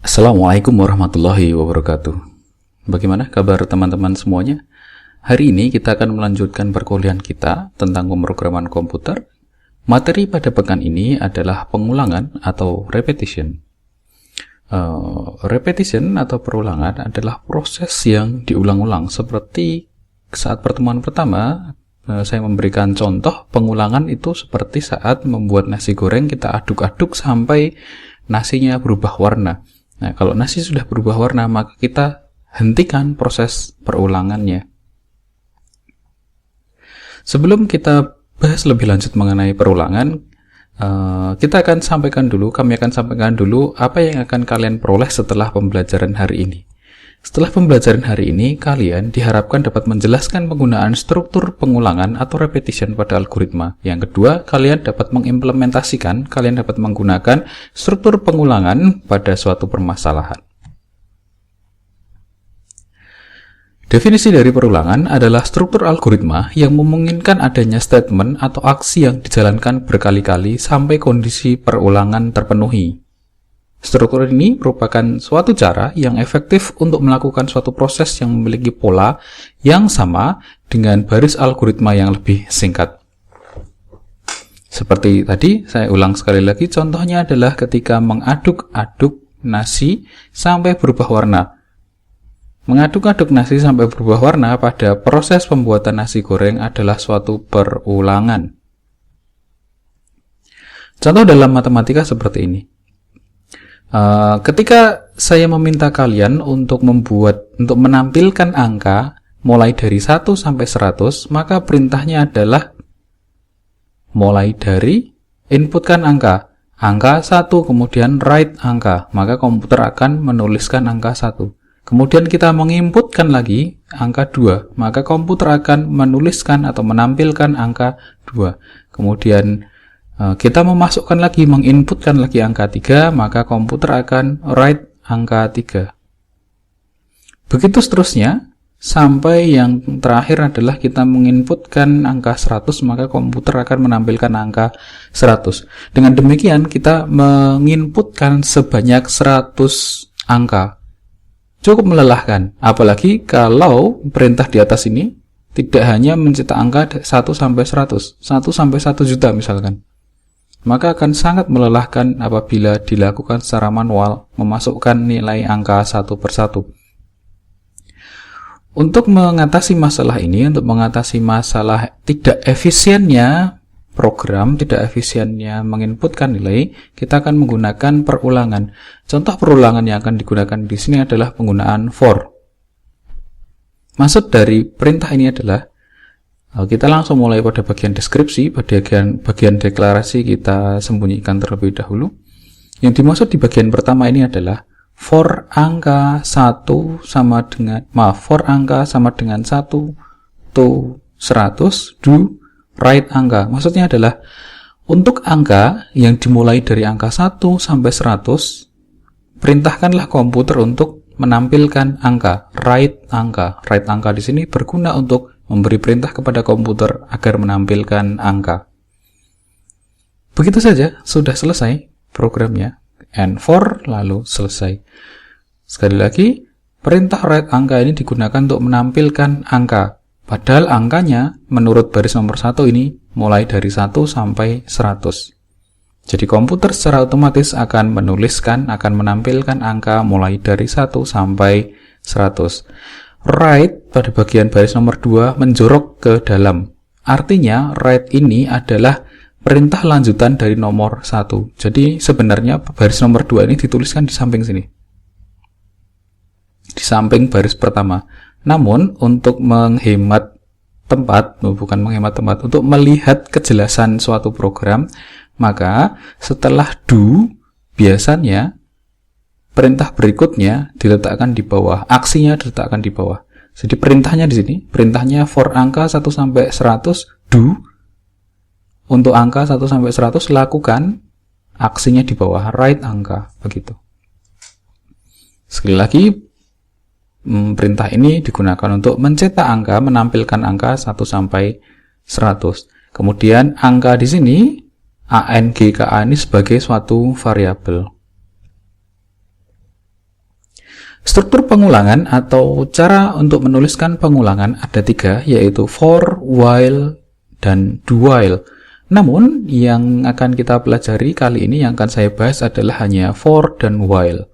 Assalamualaikum warahmatullahi wabarakatuh. Bagaimana kabar teman-teman semuanya? Hari ini kita akan melanjutkan perkuliahan kita tentang pemrograman komputer. Materi pada pekan ini adalah pengulangan atau repetition. Repetition atau perulangan adalah proses yang diulang-ulang. Seperti saat pertemuan pertama, saya memberikan contoh pengulangan itu seperti saat membuat nasi goreng, kita aduk-aduk sampai nasinya berubah warna. Nah, kalau nasi sudah berubah warna, maka kita hentikan proses perulangannya. Sebelum kita bahas lebih lanjut mengenai perulangan, kami akan sampaikan dulu apa yang akan kalian peroleh setelah pembelajaran hari ini. Setelah pembelajaran hari ini, kalian diharapkan dapat menjelaskan penggunaan struktur pengulangan atau repetition pada algoritma. Yang kedua, kalian dapat menggunakan struktur pengulangan pada suatu permasalahan. Definisi dari perulangan adalah struktur algoritma yang memungkinkan adanya statement atau aksi yang dijalankan berkali-kali sampai kondisi perulangan terpenuhi. Struktur ini merupakan suatu cara yang efektif untuk melakukan suatu proses yang memiliki pola yang sama dengan baris algoritma yang lebih singkat. Seperti tadi, saya ulang sekali lagi, contohnya adalah ketika mengaduk-aduk nasi sampai berubah warna. Mengaduk-aduk nasi sampai berubah warna pada proses pembuatan nasi goreng adalah suatu perulangan. Contoh dalam matematika seperti ini. Ketika saya meminta kalian untuk menampilkan angka mulai dari 1 sampai 100, maka perintahnya adalah mulai dari inputkan angka 1, kemudian write angka, maka komputer akan menuliskan angka 1. Kemudian kita menginputkan lagi angka 2, maka komputer akan menuliskan atau menampilkan angka 2. Kemudian kita menginputkan lagi angka 3, maka komputer akan write angka 3. Begitu seterusnya, sampai yang terakhir adalah kita menginputkan angka 100, maka komputer akan menampilkan angka 100. Dengan demikian, kita menginputkan sebanyak 100 angka. Cukup melelahkan, apalagi kalau perintah di atas ini tidak hanya mencetak angka 1 sampai 100, 1 sampai 1 juta misalkan. Maka akan sangat melelahkan apabila dilakukan secara manual, memasukkan nilai angka satu persatu. Untuk mengatasi masalah ini, untuk mengatasi masalah tidak efisiennya program, tidak efisiennya menginputkan nilai, kita akan menggunakan perulangan. Contoh perulangan yang akan digunakan di sini adalah penggunaan for. Maksud dari perintah ini adalah kita langsung mulai pada bagian deskripsi, pada bagian deklarasi kita sembunyikan terlebih dahulu. Yang dimaksud di bagian pertama ini adalah for angka 1 sama dengan 1 to 100 do write angka. Maksudnya adalah untuk angka yang dimulai dari angka 1 sampai 100, perintahkanlah komputer untuk menampilkan angka, write angka. Write angka di sini berguna untuk memberi perintah kepada komputer agar menampilkan angka. Begitu saja, sudah selesai programnya. And for, lalu selesai. Sekali lagi, perintah write angka ini digunakan untuk menampilkan angka. Padahal angkanya, menurut baris nomor 1 ini, mulai dari 1 sampai 100. Jadi komputer secara otomatis akan menampilkan angka mulai dari 1 sampai 100. Write pada bagian baris nomor 2 menjorok ke dalam. Artinya, write ini adalah perintah lanjutan dari nomor 1. Jadi, sebenarnya baris nomor 2 ini dituliskan di samping sini. Di samping baris pertama. Namun, untuk untuk melihat kejelasan suatu program, maka setelah do, biasanya perintah berikutnya diletakkan di bawah, aksinya diletakkan di bawah. Jadi perintahnya di sini, perintahnya for angka 1 sampai 100 do. Untuk angka 1 sampai 100 lakukan, aksinya di bawah, write angka, begitu. Sekali lagi, perintah ini digunakan untuk mencetak angka, menampilkan angka 1 sampai 100. Kemudian angka di sini ANGKA ini sebagai suatu variabel. Struktur pengulangan atau cara untuk menuliskan pengulangan ada 3, yaitu for, while, dan do while. Namun, yang akan kita pelajari kali ini, yang akan saya bahas adalah hanya for dan while.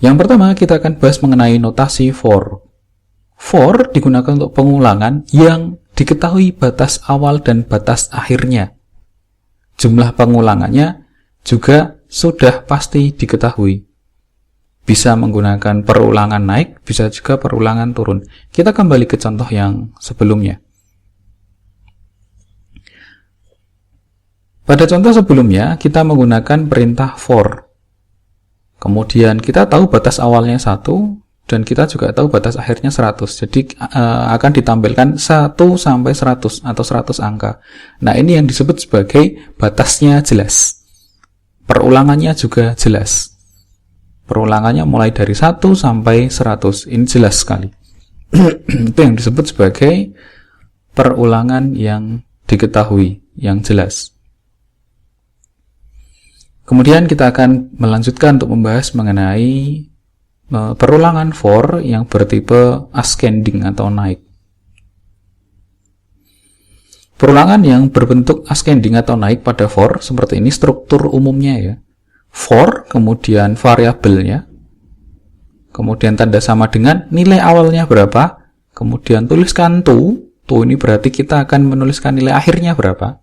Yang pertama, kita akan bahas mengenai notasi for. For digunakan untuk pengulangan yang diketahui batas awal dan batas akhirnya. Jumlah pengulangannya juga sudah pasti diketahui. Bisa menggunakan perulangan naik, bisa juga perulangan turun. Kita kembali ke contoh yang sebelumnya. Pada contoh sebelumnya, kita menggunakan perintah for. Kemudian kita tahu batas awalnya 1, dan kita juga tahu batas akhirnya 100. Jadi akan ditampilkan 1 sampai 100 atau 100 angka. Nah, ini yang disebut sebagai batasnya jelas. Perulangannya juga jelas. Perulangannya mulai dari 1 sampai 100. Ini jelas sekali. Itu yang disebut sebagai perulangan yang diketahui, yang jelas. Kemudian kita akan melanjutkan untuk membahas mengenai perulangan for yang bertipe ascending atau naik. Perulangan yang berbentuk ascending atau naik pada for seperti ini struktur umumnya ya. For, kemudian variabelnya, kemudian tanda sama dengan nilai awalnya berapa, kemudian tuliskan to ini berarti kita akan menuliskan nilai akhirnya berapa.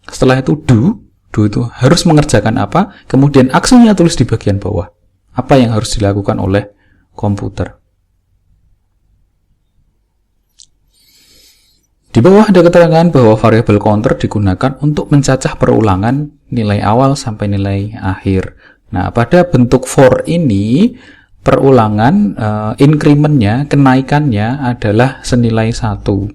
Setelah itu do itu harus mengerjakan apa, kemudian aksinya tulis di bagian bawah. Apa yang harus dilakukan oleh komputer. Di bawah ada keterangan bahwa variabel counter digunakan untuk mencacah perulangan nilai awal sampai nilai akhir. Nah, pada bentuk for ini, perulangan increment-nya, kenaikannya adalah senilai 1.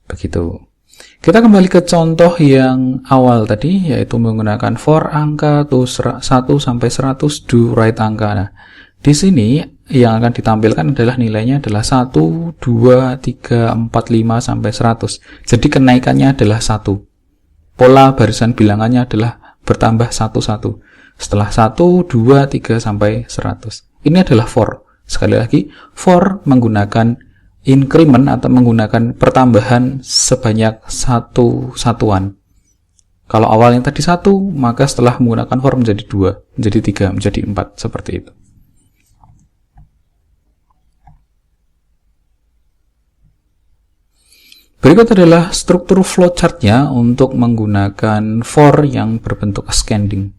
Begitu. Kita kembali ke contoh yang awal tadi, yaitu menggunakan for angka to 1 sampai 100 do right angka. Nah, di sini yang akan ditampilkan adalah nilainya adalah 1, 2, 3, 4, 5 sampai 100. Jadi kenaikannya adalah 1. Pola barisan bilangannya adalah bertambah 1, setelah 1, 2, 3 sampai 100. Ini adalah for. Sekali lagi, for menggunakan increment atau menggunakan pertambahan sebanyak 1 satuan. Kalau awalnya tadi 1, maka setelah menggunakan for menjadi 2, menjadi 3, menjadi 4, seperti itu. Berikut adalah struktur flowchart-nya untuk menggunakan for yang berbentuk ascending.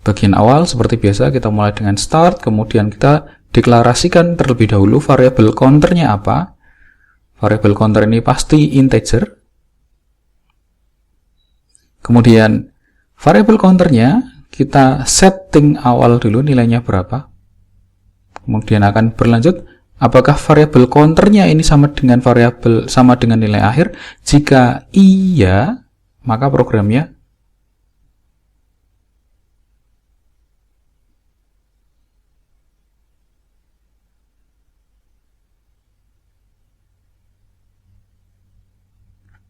Bagian awal seperti biasa kita mulai dengan start, kemudian kita deklarasikan terlebih dahulu variabel counternya apa. Variabel counter ini pasti integer. Kemudian variabel counternya kita setting awal dulu nilainya berapa. Kemudian akan berlanjut apakah variabel counternya ini sama dengan nilai akhir. Jika iya, maka programnya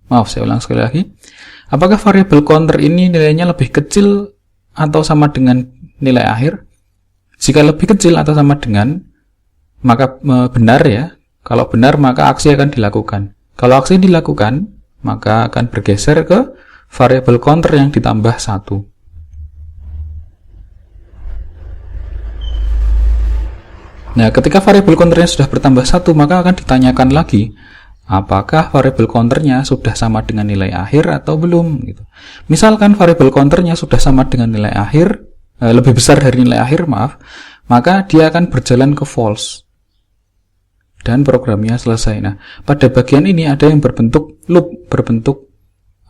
saya ulang sekali lagi. Apakah variabel counter ini nilainya lebih kecil atau sama dengan nilai akhir? Jika lebih kecil atau sama dengan, maka benar ya. Kalau benar, maka aksi akan dilakukan. Kalau aksi dilakukan, maka akan bergeser ke variabel counter yang ditambah 1. Nah, ketika variabel counternya sudah bertambah 1, maka akan ditanyakan lagi, apakah variabel counternya sudah sama dengan nilai akhir atau belum? Gitu. Misalkan variabel counternya sudah sama dengan nilai akhir, lebih besar dari nilai akhir, maka dia akan berjalan ke false. Dan programnya selesai. Nah, pada bagian ini ada yang berbentuk loop, berbentuk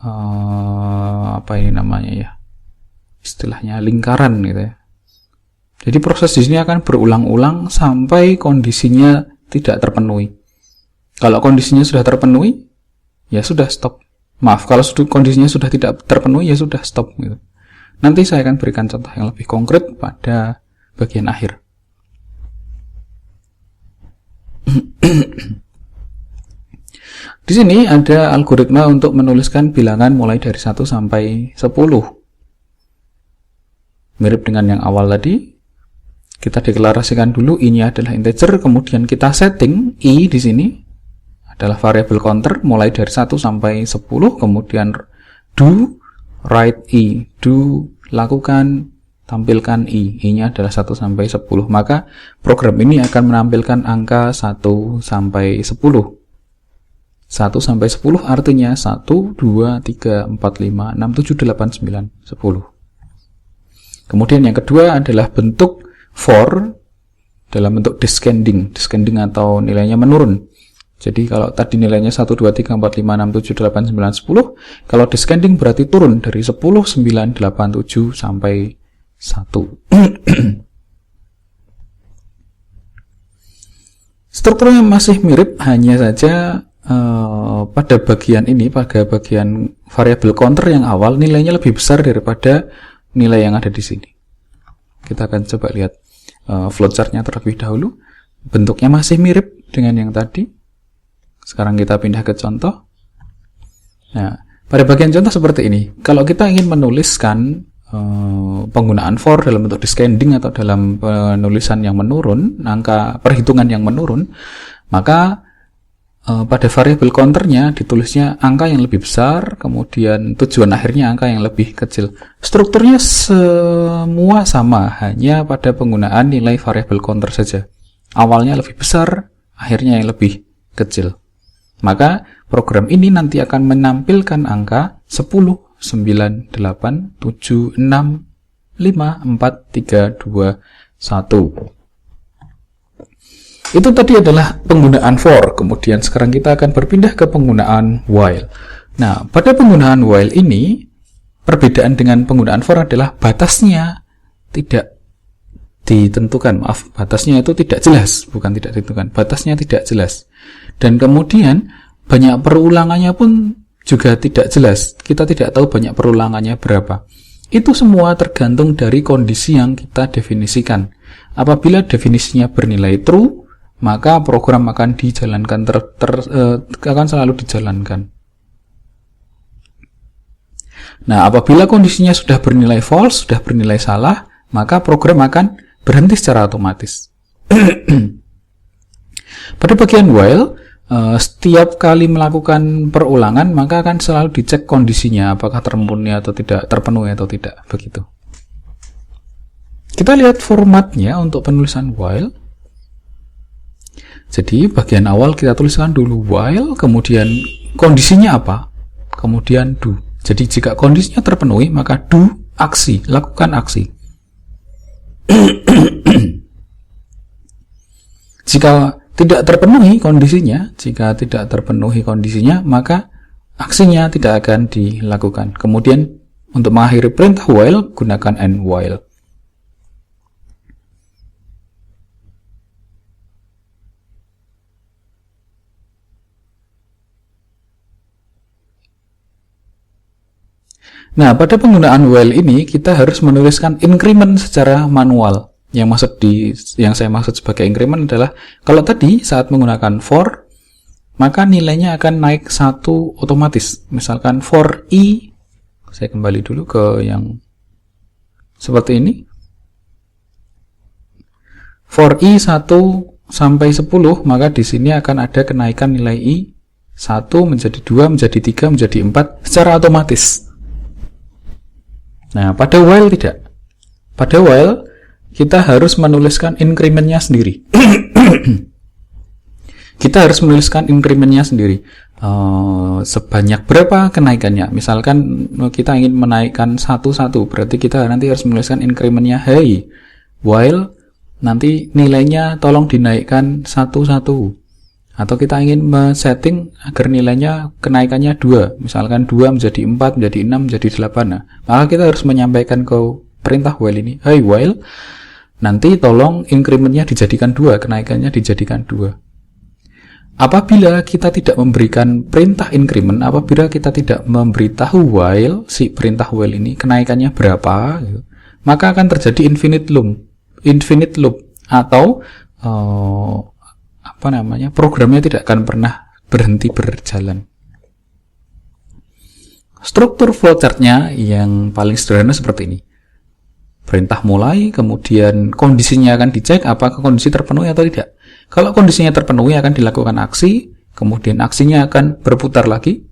apa ini namanya ya? Istilahnya lingkaran gitu ya. Jadi proses di sini akan berulang-ulang sampai kondisinya tidak terpenuhi. Kalau kondisinya sudah terpenuhi, ya sudah stop. Kalau kondisinya sudah tidak terpenuhi, ya sudah stop. Gitu. Nanti saya akan berikan contoh yang lebih konkret pada bagian akhir. Di sini ada algoritma untuk menuliskan bilangan mulai dari 1 sampai 10. Mirip dengan yang awal tadi. Kita deklarasikan dulu i-nya adalah integer, kemudian kita setting i di sini adalah variabel counter mulai dari 1 sampai 10, kemudian do write i, do lakukan tampilkan i-nya adalah 1 sampai 10. Maka program ini akan menampilkan angka 1 sampai 10. 1 sampai 10 artinya 1, 2, 3, 4, 5, 6, 7, 8, 9, 10. Kemudian yang kedua adalah bentuk for dalam bentuk descending atau nilainya menurun. Jadi kalau tadi nilainya 1, 2, 3, 4, 5, 6, 7, 8, 9, 10. Kalau descending berarti turun dari 10, 9, 8, 7 sampai 1. Strukturnya masih mirip, hanya saja pada bagian ini, pada bagian variabel counter yang awal, nilainya lebih besar daripada nilai yang ada di sini. Kita akan coba lihat flowchartnya terlebih dahulu. Bentuknya masih mirip dengan yang tadi. Sekarang kita pindah ke contoh. Nah, pada bagian contoh seperti ini. Kalau kita ingin menuliskan penggunaan for dalam bentuk descending atau dalam penulisan yang menurun, angka perhitungan yang menurun, maka pada variabel counternya ditulisnya angka yang lebih besar, kemudian tujuan akhirnya angka yang lebih kecil. Strukturnya semua sama, hanya pada penggunaan nilai variabel counter saja. Awalnya lebih besar, akhirnya yang lebih kecil. Maka program ini nanti akan menampilkan angka 10, 9, 8, 7, 6, 5, 4, 3, 2, 1. Itu tadi adalah penggunaan for. Kemudian sekarang kita akan berpindah ke penggunaan while. Nah, pada penggunaan while ini, perbedaan dengan penggunaan for adalah batasnya tidak ditentukan. Maaf, batasnya itu tidak jelas, bukan tidak ditentukan. Batasnya tidak jelas. Dan kemudian banyak perulangannya pun juga tidak jelas. Kita tidak tahu banyak perulangannya berapa. Itu semua tergantung dari kondisi yang kita definisikan. Apabila definisinya bernilai true, maka program akan dijalankan akan selalu dijalankan. Nah, apabila kondisinya sudah bernilai false, sudah bernilai salah, maka program akan berhenti secara otomatis. Pada bagian while, setiap kali melakukan perulangan, maka akan selalu dicek kondisinya, apakah terpenuhi atau tidak, begitu. Kita lihat formatnya untuk penulisan while. Jadi bagian awal kita tuliskan dulu while, kemudian kondisinya apa, kemudian do. Jadi jika kondisinya terpenuhi, maka do aksi, lakukan aksi. Jika tidak terpenuhi kondisinya, maka aksinya tidak akan dilakukan. Kemudian untuk mengakhiri perintah while, gunakan and while. Nah, pada penggunaan while ini kita harus menuliskan increment secara manual. Yang saya maksud sebagai increment adalah kalau tadi saat menggunakan for, maka nilainya akan naik 1 otomatis. Misalkan for i, saya kembali dulu ke yang seperti ini. For i 1 sampai 10, maka di sini akan ada kenaikan nilai i 1 menjadi 2, menjadi 3, menjadi 4 secara otomatis. Nah, pada while tidak. Pada while, kita harus menuliskan increment-nya sendiri. Kita harus menuliskan increment-nya sendiri. Sebanyak berapa kenaikannya? Misalkan kita ingin menaikkan 1, berarti kita nanti harus menuliskan increment-nya high. While, nanti nilainya tolong dinaikkan 1. Atau kita ingin men-setting agar nilainya kenaikannya 2. Misalkan 2 menjadi 4, menjadi 6, menjadi 8. Nah, maka kita harus menyampaikan ke perintah while ini. Hey while, nanti tolong increment-nya dijadikan 2, kenaikannya dijadikan 2. Apabila kita tidak memberikan perintah increment, apabila kita tidak memberitahu while, si perintah while ini kenaikannya berapa, gitu, maka akan terjadi infinite loop atau programnya tidak akan pernah berhenti berjalan. Struktur flowchart-nya yang paling sederhana seperti ini. Perintah mulai, kemudian kondisinya akan dicek apakah kondisi terpenuhi atau tidak. Kalau kondisinya terpenuhi akan dilakukan aksi, kemudian aksinya akan berputar lagi,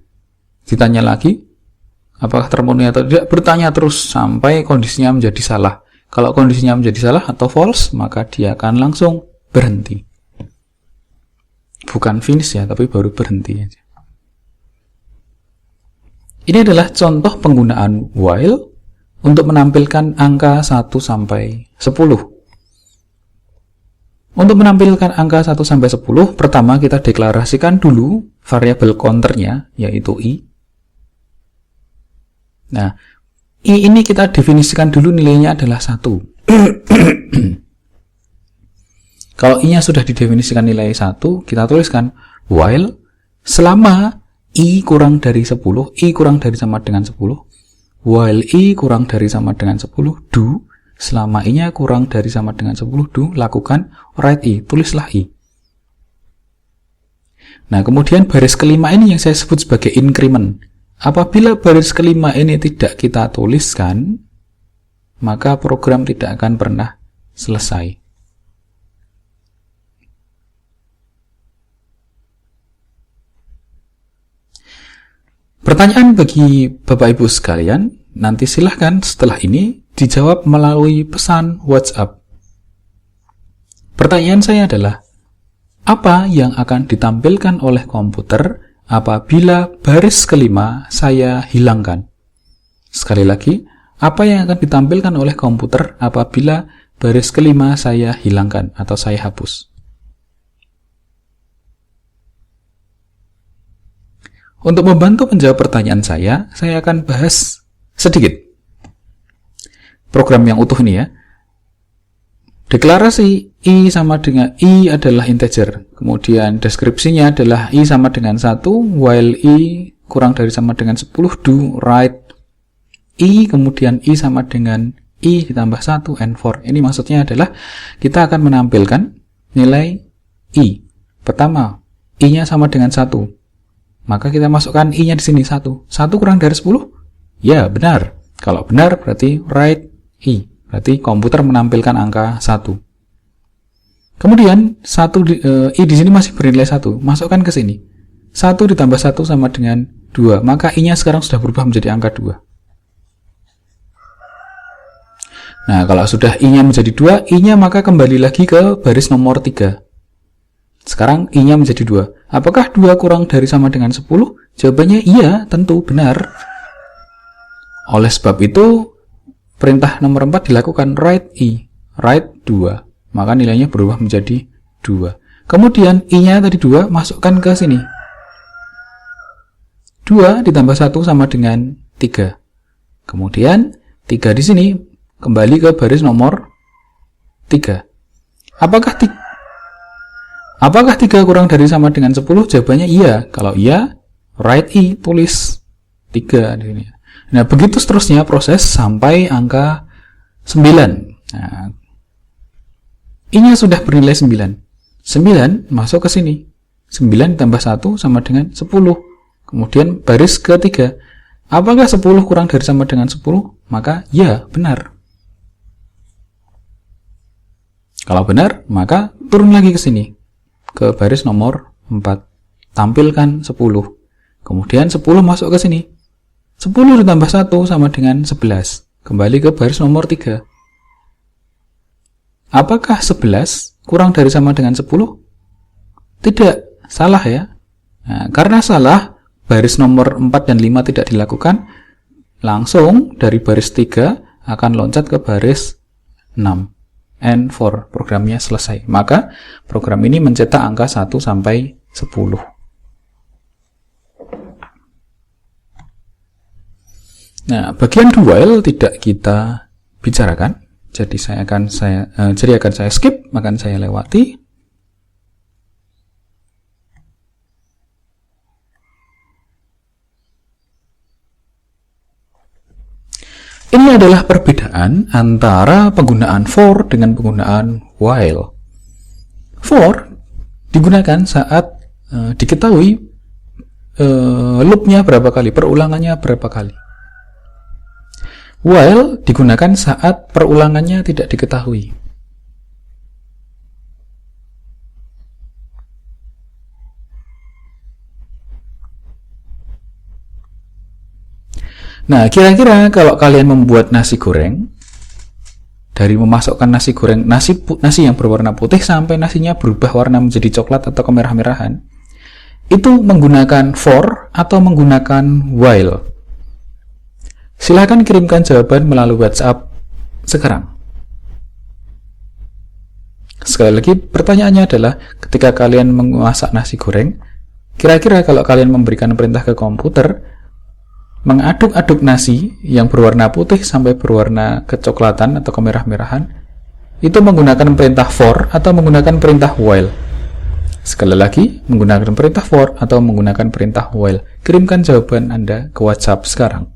ditanya lagi apakah terpenuhi atau tidak, bertanya terus sampai kondisinya menjadi salah. Kalau kondisinya menjadi salah atau false, maka dia akan langsung berhenti. Bukan finish ya, tapi baru berhenti aja. Ini adalah contoh penggunaan while untuk menampilkan angka 1 sampai 10. Untuk menampilkan angka 1 sampai 10, pertama kita deklarasikan dulu variabel counternya, yaitu i. Nah, i ini kita definisikan dulu nilainya adalah 1. Kalau i-nya sudah didefinisikan nilai 1, kita tuliskan while selama i kurang dari 10, i kurang dari sama dengan 10, while i kurang dari sama dengan 10, do, selama i-nya kurang dari sama dengan 10, do, lakukan write i, tulislah i. Nah, kemudian baris kelima ini yang saya sebut sebagai increment. Apabila baris kelima ini tidak kita tuliskan, maka program tidak akan pernah selesai. Pertanyaan bagi Bapak Ibu sekalian, nanti silahkan setelah ini dijawab melalui pesan WhatsApp. Pertanyaan saya adalah, apa yang akan ditampilkan oleh komputer apabila baris kelima saya hilangkan? Sekali lagi, apa yang akan ditampilkan oleh komputer apabila baris kelima saya hilangkan atau saya hapus? Untuk membantu menjawab pertanyaan saya akan bahas sedikit program yang utuh ini ya. Deklarasi i sama dengan i adalah integer. Kemudian deskripsinya adalah i sama dengan 1, while i kurang dari sama dengan 10, do, write i, kemudian i sama dengan i ditambah 1, and for. Ini maksudnya adalah kita akan menampilkan nilai i. Pertama, i-nya sama dengan 1. Maka kita masukkan i-nya di sini 1. 1 kurang dari 10? Ya, benar. Kalau benar berarti write i. Berarti komputer menampilkan angka 1. Kemudian i di sini masih bernilai 1. Masukkan ke sini. 1 ditambah 1 sama dengan 2. Maka i-nya sekarang sudah berubah menjadi angka 2. Nah, kalau sudah i-nya menjadi 2, i-nya maka kembali lagi ke baris nomor 3. Sekarang i-nya menjadi 2. Apakah 2 kurang dari sama dengan 10? Jawabannya iya, tentu benar. Oleh sebab itu, perintah nomor 4 dilakukan write i, write 2. Maka nilainya berubah menjadi 2. Kemudian i-nya tadi 2, masukkan ke sini. 2 ditambah 1 sama dengan 3. Kemudian 3 di sini kembali ke baris nomor 3. Apakah 3 kurang dari sama dengan 10? Jawabannya iya. Kalau iya, write i, tulis 3 di sini. Nah, begitu seterusnya proses sampai angka 9. Nah, i-nya sudah bernilai 9. 9 masuk ke sini. 9 tambah 1 sama dengan 10. Kemudian baris ketiga. Apakah 10 kurang dari sama dengan 10? Maka ya, benar. Kalau benar, maka turun lagi ke sini. Ke baris nomor 4. Tampilkan 10. Kemudian 10 masuk ke sini. 10 ditambah 1 sama dengan 11. Kembali ke baris nomor 3. Apakah 11 kurang dari sama dengan 10? Tidak, salah ya. Nah, karena salah, baris nomor 4 dan 5 tidak dilakukan. Langsung dari baris 3 akan loncat ke baris 6. And for, programnya selesai. Maka program ini mencetak angka 1 sampai 10. Nah, bagian while tidak kita bicarakan. Jadi akan saya skip, akan saya lewati. Ini adalah perbedaan antara penggunaan for dengan penggunaan while. For digunakan saat diketahui loopnya berapa kali, perulangannya berapa kali. While digunakan saat perulangannya tidak diketahui. Nah, kira-kira kalau kalian membuat nasi goreng, dari memasukkan nasi goreng, nasi yang berwarna putih sampai nasinya berubah warna menjadi coklat atau kemerah-merahan, itu menggunakan for atau menggunakan while? Silahkan kirimkan jawaban melalui WhatsApp sekarang. Sekali lagi, pertanyaannya adalah, ketika kalian memasak nasi goreng, kira-kira kalau kalian memberikan perintah ke komputer mengaduk-aduk nasi yang berwarna putih sampai berwarna kecoklatan atau kemerah-merahan, itu menggunakan perintah for atau menggunakan perintah while? Sekali lagi, menggunakan perintah for atau menggunakan perintah while? Kirimkan jawaban Anda ke WhatsApp sekarang.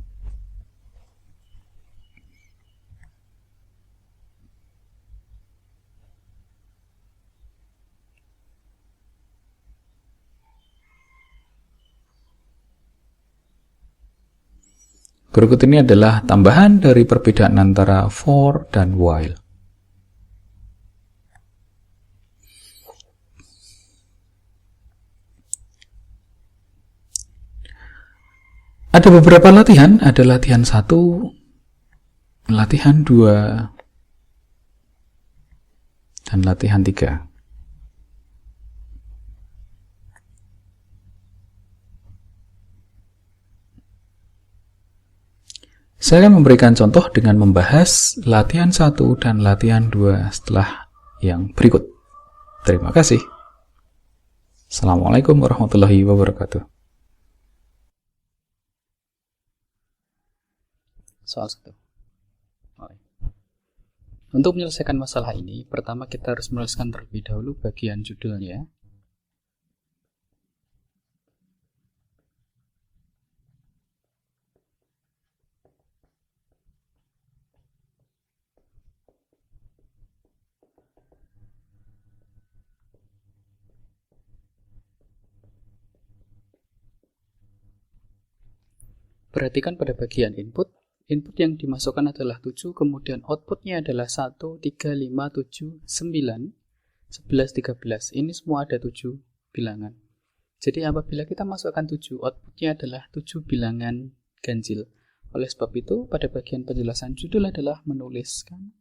Berikut ini adalah tambahan dari perbedaan antara for dan while. Ada beberapa latihan, ada latihan 1, latihan 2, dan latihan 3. Saya akan memberikan contoh dengan membahas latihan 1 dan latihan 2 setelah yang berikut. Terima kasih. Assalamualaikum warahmatullahi wabarakatuh. Soal 1. Untuk menyelesaikan masalah ini, pertama kita harus menuliskan terlebih dahulu bagian judulnya. Perhatikan pada bagian input. Input yang dimasukkan adalah 7, kemudian outputnya adalah 1, 3, 5, 7, 9, 11, 13. Ini semua ada 7 bilangan. Jadi apabila kita masukkan 7, outputnya adalah 7 bilangan ganjil. Oleh sebab itu, pada bagian penjelasan judul adalah menuliskan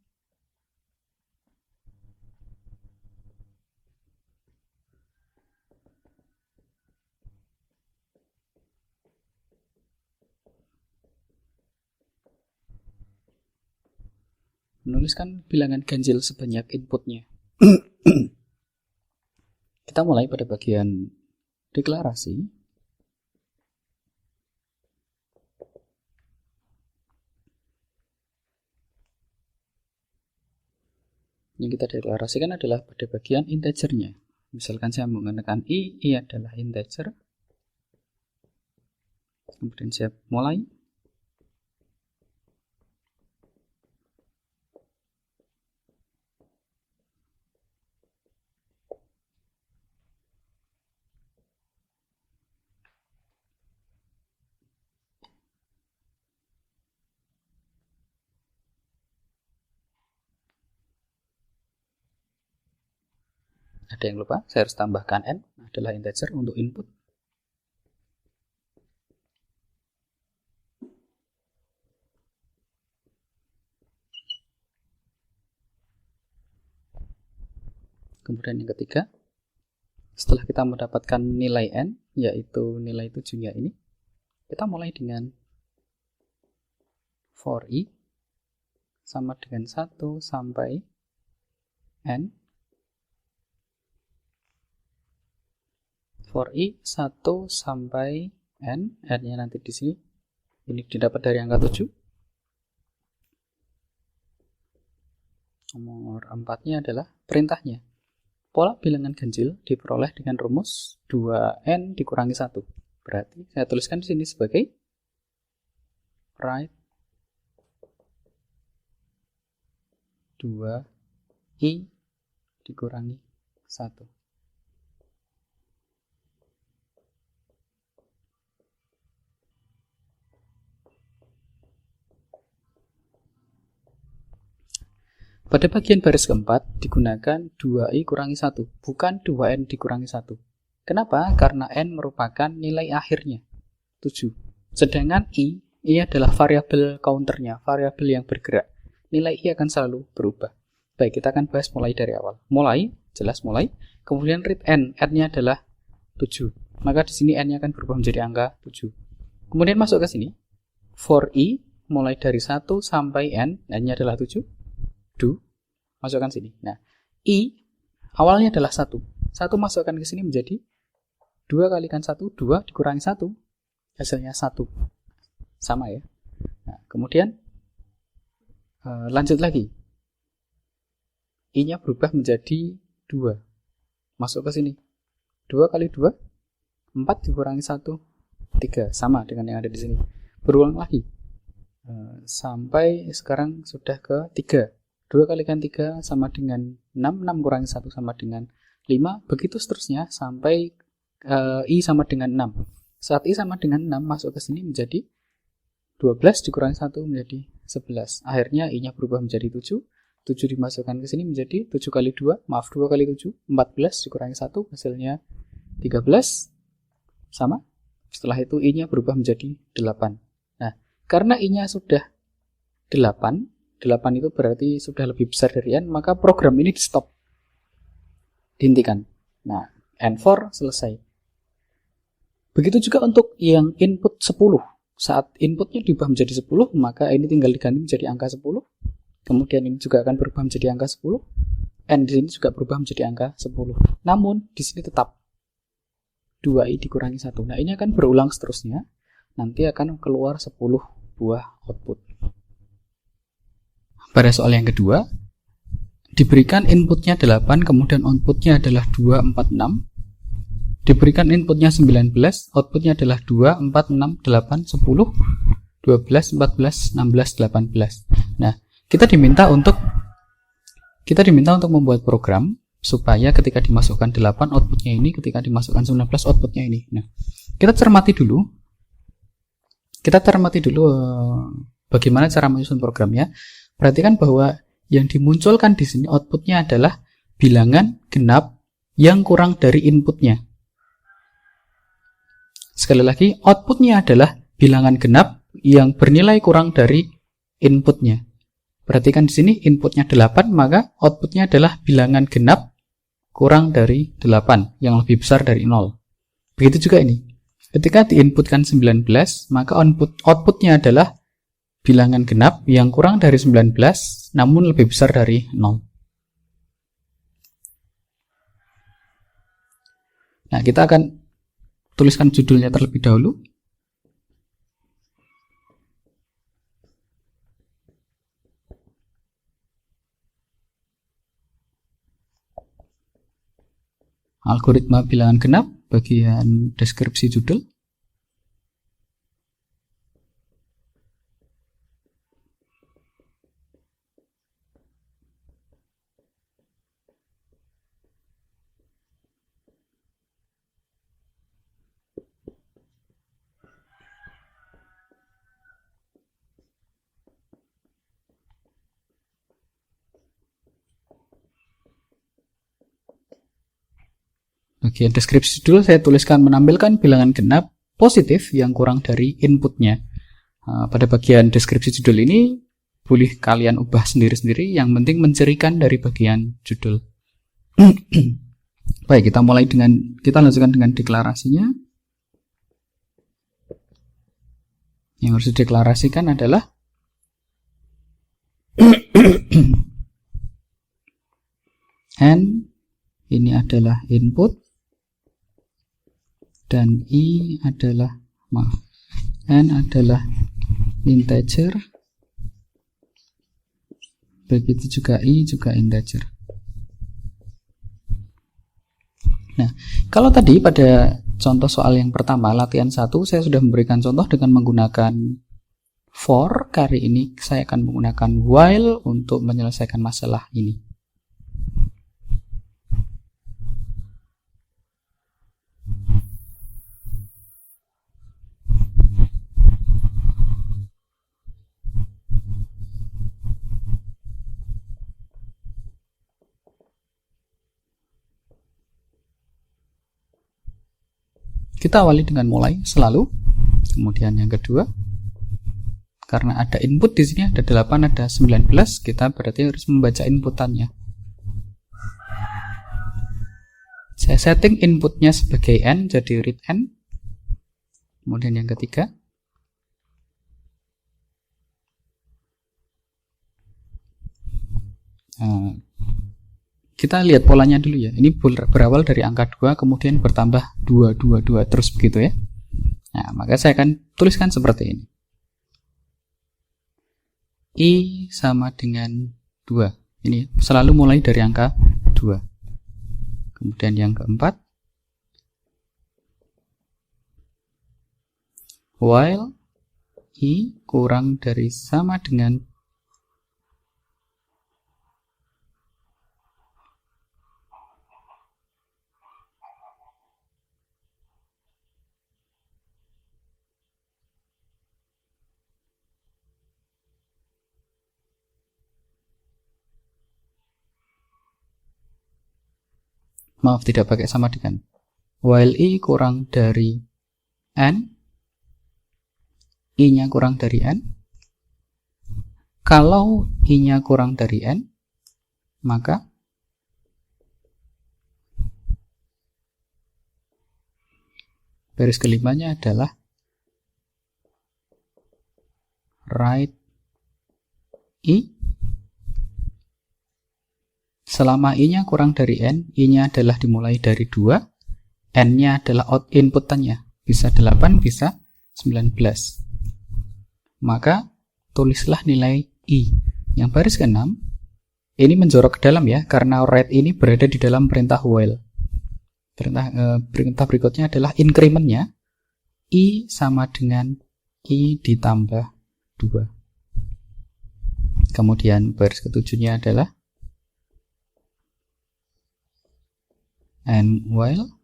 bilangan ganjil sebanyak inputnya. Kita mulai pada bagian deklarasi. Yang kita deklarasikan adalah pada bagian integernya. Misalkan saya menggunakan i adalah integer. Kemudian saya mulai. Ada yang lupa, saya harus tambahkan n adalah integer untuk input. Kemudian yang ketiga, setelah kita mendapatkan nilai n, yaitu nilai 7-nya ini, kita mulai dengan for i sama dengan 1 sampai n. For i 1 sampai n, n-nya nanti di sini. Ini didapat dari angka 7. Nomor 4-nya adalah perintahnya. Pola bilangan ganjil diperoleh dengan rumus 2n dikurangi 1. Berarti saya tuliskan di sini sebagai write 2i dikurangi 1. Pada bagian baris keempat digunakan 2i kurangi 1, bukan 2n dikurangi 1. Kenapa? Karena n merupakan nilai akhirnya, 7. Sedangkan i adalah variabel counternya, variabel yang bergerak. Nilai i akan selalu berubah. Baik, kita akan bahas mulai dari awal. Mulai, jelas mulai. Kemudian read n-nya adalah 7. Maka di sini n-nya akan berubah menjadi angka 7. Kemudian masuk ke sini. For i, mulai dari 1 sampai n-nya adalah 7. Do, masukkan sini. Nah, i awalnya adalah 1. 1 masukkan ke sini menjadi 2 kalikan 1, 2 dikurangi 1. Hasilnya 1. Sama ya. Nah, kemudian lanjut lagi. I-nya berubah menjadi 2. Masuk ke sini. 2 kali 2, 4 dikurangi 1, 3. Sama dengan yang ada di sini. Berulang lagi. Sampai sekarang sudah ke 3. 2 kalikan 3 sama dengan 6, 6 kurangi 1 sama dengan 5, begitu seterusnya sampai i sama dengan 6. Saat i sama dengan 6 masuk ke sini menjadi 12 dikurangi 1 menjadi 11. Akhirnya i-nya berubah menjadi 7. 7 dimasukkan ke sini menjadi 7 kali 2, 2 kali 7, 14 dikurangi 1 hasilnya 13. Sama. Setelah itu i-nya berubah menjadi 8. Nah, karena i-nya sudah 8 itu berarti sudah lebih besar dari n, maka program ini di stop, dihentikan. Nah, N4 selesai. Begitu juga untuk yang input 10. Saat inputnya diubah menjadi 10, maka ini tinggal diganti menjadi angka 10. Kemudian ini juga akan berubah menjadi angka 10. N di sini juga berubah menjadi angka 10. Namun di sini tetap 2i dikurangi 1. Nah, ini akan berulang seterusnya. Nanti akan keluar 10 buah output. Pada soal yang kedua, diberikan inputnya 8, kemudian outputnya adalah 2, 4, 6. Diberikan inputnya 19, outputnya adalah 2, 4, 6, 8, 10, 12, 14, 16, 18. Nah, kita diminta untuk membuat program supaya ketika dimasukkan 8 outputnya ini, ketika dimasukkan 19 outputnya ini. Nah, kita cermati dulu bagaimana cara menyusun programnya. Perhatikan bahwa yang dimunculkan di sini outputnya adalah bilangan genap yang kurang dari inputnya. Sekali lagi, outputnya adalah bilangan genap yang bernilai kurang dari inputnya. Perhatikan di sini inputnya 8, maka outputnya adalah bilangan genap kurang dari 8, yang lebih besar dari 0. Begitu juga ini. Ketika diinputkan 19, maka outputnya adalah bilangan genap yang kurang dari 19, namun lebih besar dari 0. Nah, kita akan tuliskan judulnya terlebih dahulu. Algoritma bilangan genap, bagian deskripsi judul. Bagian deskripsi dulu saya tuliskan menampilkan bilangan genap positif yang kurang dari inputnya. Pada bagian deskripsi judul ini boleh kalian ubah sendiri-sendiri, yang penting mencirikan dari bagian judul. Baik, kita lanjutkan dengan deklarasinya. Yang harus dideklarasikan adalah n ini adalah input dan i adalah n adalah integer, begitu juga i juga integer. Nah, kalau tadi pada contoh soal yang pertama, latihan 1, saya sudah memberikan contoh dengan menggunakan for. Kali ini saya akan menggunakan while untuk menyelesaikan masalah ini. Kita awali dengan mulai selalu. Kemudian yang kedua, karena ada input di sini, ada 8, ada 19, kita berarti harus membaca inputannya. Saya setting inputnya sebagai n, jadi read n. Kemudian yang ketiga, kita lihat polanya dulu ya. Ini berawal dari angka 2, kemudian bertambah 2, 2, 2, terus begitu ya. Nah, maka saya akan tuliskan seperti ini. I sama dengan 2. Ini selalu mulai dari angka 2. Kemudian yang keempat, while I kurang dari sama dengan maaf, tidak pakai sama dengan. While I kurang dari n, I-nya kurang dari n. Kalau I-nya kurang dari n, maka baris kelimanya adalah write I. Selama I-nya kurang dari n, I-nya adalah dimulai dari 2, n-nya adalah inputannya, bisa 8, bisa 19. Maka tulislah nilai I. Yang baris ke-6, ini menjorok ke dalam ya, karena write ini berada di dalam perintah while. Perintah berikutnya adalah increment-nya, I sama dengan I ditambah 2. Kemudian baris ke-7-nya adalah and while.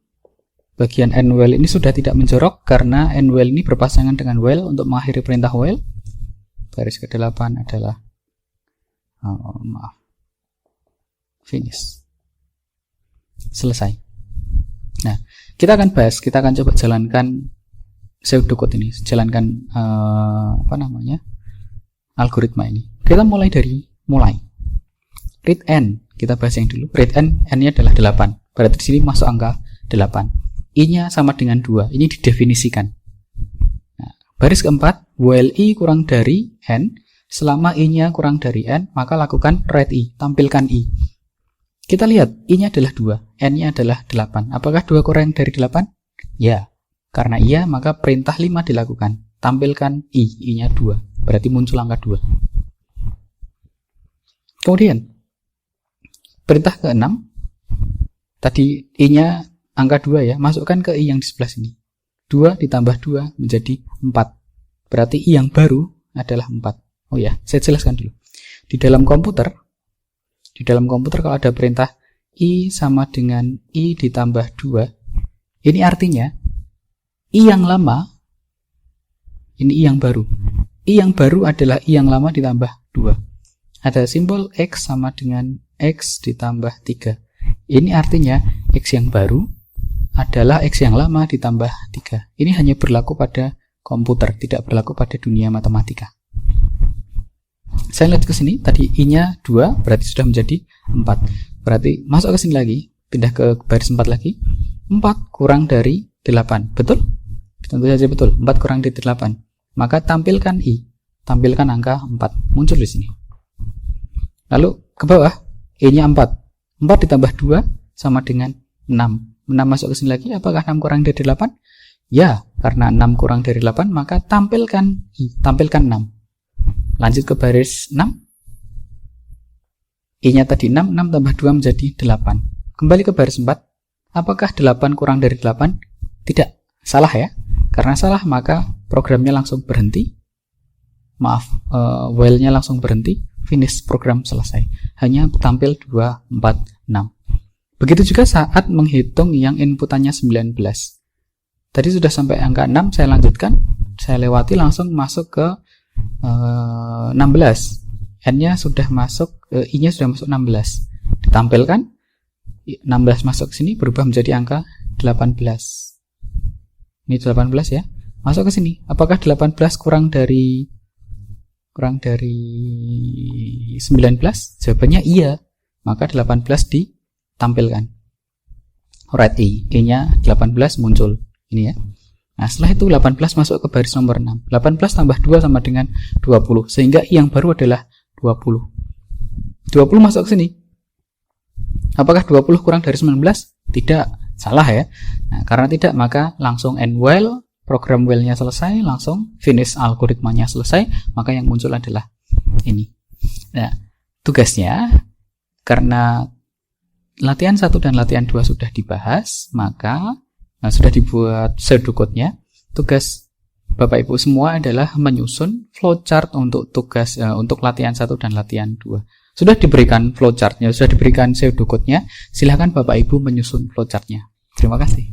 Bagian and while ini sudah tidak menjorok karena and while ini berpasangan dengan while untuk mengakhiri perintah while. Baris ke-8 adalah finish. Selesai. Nah, kita akan coba jalankan pseudocode ini, jalankan algoritma ini. Kita mulai dari read n, kita bahas yang dulu. Read n-nya adalah 8. Berarti di sini masuk angka 8. I-nya sama dengan 2. Ini didefinisikan. Nah, baris keempat, while I kurang dari n, selama I-nya kurang dari n, maka lakukan write I, tampilkan I. Kita lihat, I-nya adalah 2, n-nya adalah 8. Apakah 2 kurang dari 8? Ya. Karena iya, maka perintah 5 dilakukan. Tampilkan I-nya 2. Berarti muncul angka 2. Kemudian, perintah ke-6, tadi I-nya angka 2 ya, masukkan ke I yang di sebelah sini. 2 ditambah 2 menjadi 4. Berarti I yang baru adalah 4. Oh ya, saya jelaskan dulu. Di dalam komputer kalau ada perintah I sama dengan I ditambah 2, ini artinya I yang lama, ini I yang baru. I yang baru adalah I yang lama ditambah 2. Ada simbol X sama dengan X ditambah 3. Ini artinya X yang baru adalah X yang lama ditambah 3. Ini hanya berlaku pada komputer, tidak berlaku pada dunia matematika. Saya lihat ke sini, tadi I-nya 2, berarti sudah menjadi 4. Berarti masuk ke sini lagi, pindah ke baris 4 lagi. 4 kurang dari 8. Betul? Tentu saja betul. 4 kurang dari 8. Maka tampilkan I, tampilkan angka 4. Muncul di sini. Lalu ke bawah, I-nya 4. 4 ditambah 2 sama dengan 6. 6 masuk ke sini lagi, apakah 6 kurang dari 8? Ya, karena 6 kurang dari 8, maka tampilkan I, tampilkan 6. Lanjut ke baris 6. I-nya tadi 6, 6 tambah 2 menjadi 8. Kembali ke baris 4. Apakah 8 kurang dari 8? Tidak, salah ya. Karena salah, maka programnya langsung berhenti. While-nya langsung berhenti. Finish, program selesai. Hanya tampil 2, 4, 6. Begitu juga saat menghitung yang inputannya 19. Tadi sudah sampai angka 6, saya lanjutkan. Saya lewati langsung masuk ke 16. N-nya sudah masuk, I-nya sudah masuk 16. Ditampilkan 16 masuk sini berubah menjadi angka 18. Ini 18 ya. Masuk ke sini. Apakah 18 kurang dari 19? Jawabannya iya. Maka 18 ditampilkan. Alright, E-nya 18 muncul. Ini ya. Nah, setelah itu 18 masuk ke baris nomor 6. 18 tambah 2 sama dengan 20. Sehingga I yang baru adalah 20. 20 masuk ke sini. Apakah 20 kurang dari 19? Tidak. Salah ya. Nah, karena tidak, maka langsung end while, program while-nya selesai, langsung finish algoritmanya selesai, maka yang muncul adalah ini. Nah, tugasnya, karena latihan 1 dan latihan 2 sudah dibahas, maka sudah dibuat pseudocode-nya. Tugas Bapak Ibu semua adalah menyusun flowchart untuk tugas untuk latihan 1 dan latihan 2. Sudah diberikan flowchart-nya, sudah diberikan pseudocode-nya. Silakan Bapak Ibu menyusun flowchart-nya. Terima kasih.